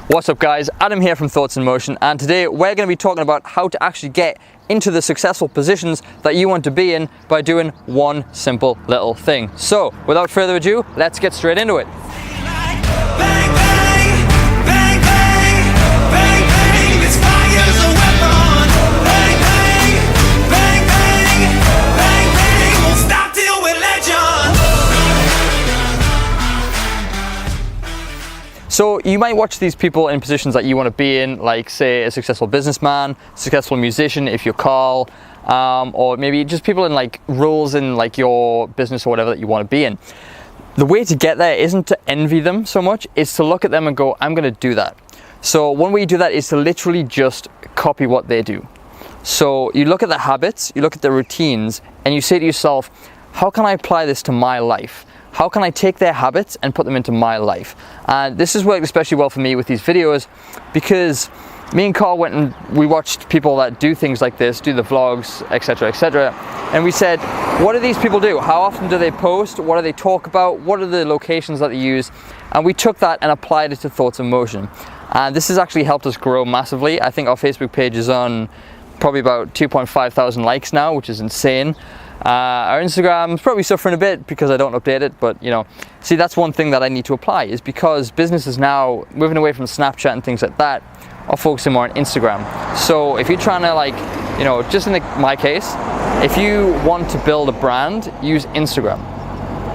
What's up guys, Adam here from Thoughts in Motion, and today we're going to be talking about how to actually get into the successful positions that you want to be in by doing one simple little thing. So without further ado, let's get straight into it. So you might watch these people in positions that you want to be in, like say a successful businessman, successful musician if you're Carl, or maybe just people in like roles in like your business or whatever that you want to be in. The way to get there isn't to envy them so much, it's to look at them and go, I'm going to do that. So one way you do that is to literally just copy what they do. So you look at the habits, you look at the routines, and you say to yourself, how can I apply this to my life? How can I take their habits and put them into my life? And this has worked especially well for me with these videos because me and Carl went and we watched people that do things like this, do the vlogs, etc., etc. And we said, what do these people do? How often do they post? What do they talk about? What are the locations that they use? And we took that and applied it to Thoughts in Motion. And this has actually helped us grow massively. I think our Facebook page is on probably about 2.5 thousand likes now, which is insane. Our Instagram's probably suffering a bit because I don't update it, but you know, see, that's one thing that I need to apply, is because businesses now moving away from Snapchat and things like that are focusing more on Instagram. So if you're trying to, like, you know, just in my case, if you want to build a brand, use Instagram.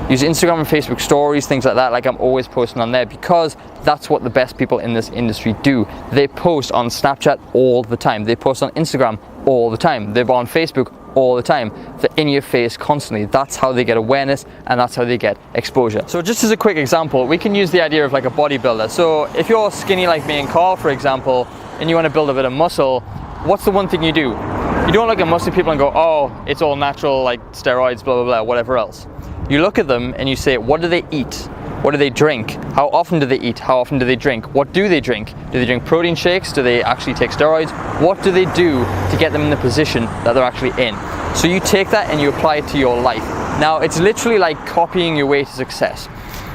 Use Instagram and Facebook stories, things like that. Like, I'm always posting on there because that's what the best people in this industry do. They post on Snapchat all the time. They post on Instagram all the time. They're on Facebook all the time. They're in your face constantly. That's how they get awareness and that's how they get exposure. So just as a quick example, we can use the idea of like a bodybuilder. So if you're skinny like me and Carl, for example, and you want to build a bit of muscle, what's the one thing you do? You don't look at muscly people and go, oh, it's all natural, like steroids, blah, blah, blah, whatever else. You look at them and you say, what do they eat? What do they drink? How often do they eat? How often do they drink? What do they drink? Do they drink protein shakes? Do they actually take steroids? What do they do to get them in the position that they're actually in? So you take that and you apply it to your life. Now, it's literally like copying your way to success.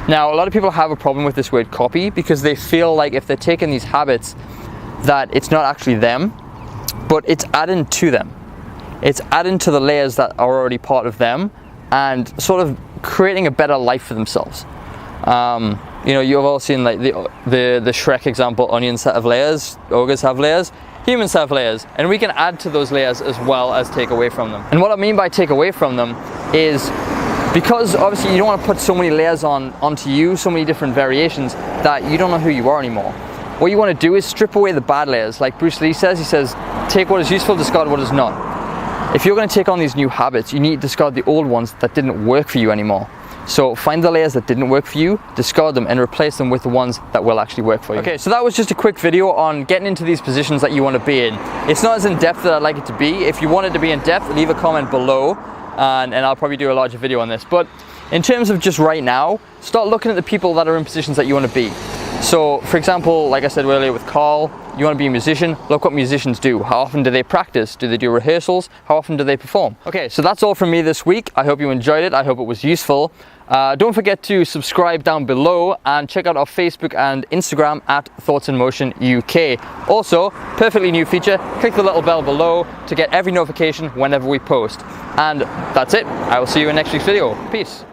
Now, a lot of people have a problem with this word copy because they feel like if they're taking these habits that it's not actually them, but it's adding to them. It's adding to the layers that are already part of them and sort of creating a better life for themselves. You know, you've all seen like the Shrek example, onions have layers, ogres have layers, humans have layers, and we can add to those layers as well as take away from them. And what I mean by take away from them is because obviously you don't want to put so many layers onto you, so many different variations that you don't know who you are anymore. What you want to do is strip away the bad layers. Like Bruce Lee says, he says, take what is useful, discard what is not. If you're going to take on these new habits, you need to discard the old ones that didn't work for you anymore. So find the layers that didn't work for you, discard them, and replace them with the ones that will actually work for you. Okay, so that was just a quick video on getting into these positions that you want to be in. It's not as in-depth that I'd like it to be. If you want it to be in-depth, leave a comment below, and I'll probably do a larger video on this. But in terms of just right now, start looking at the people that are in positions that you want to be. So, for example, like I said earlier with Carl, you want to be a musician, look what musicians do. How often do they practice? Do they do rehearsals? How often do they perform? Okay, so that's all from me this week. I hope you enjoyed it. I hope it was useful. Don't forget to subscribe down below and check out our Facebook and Instagram at Thoughts in Motion UK. Also, perfectly new feature, click the little bell below to get every notification whenever we post. And that's it. I will see you in next week's video. Peace.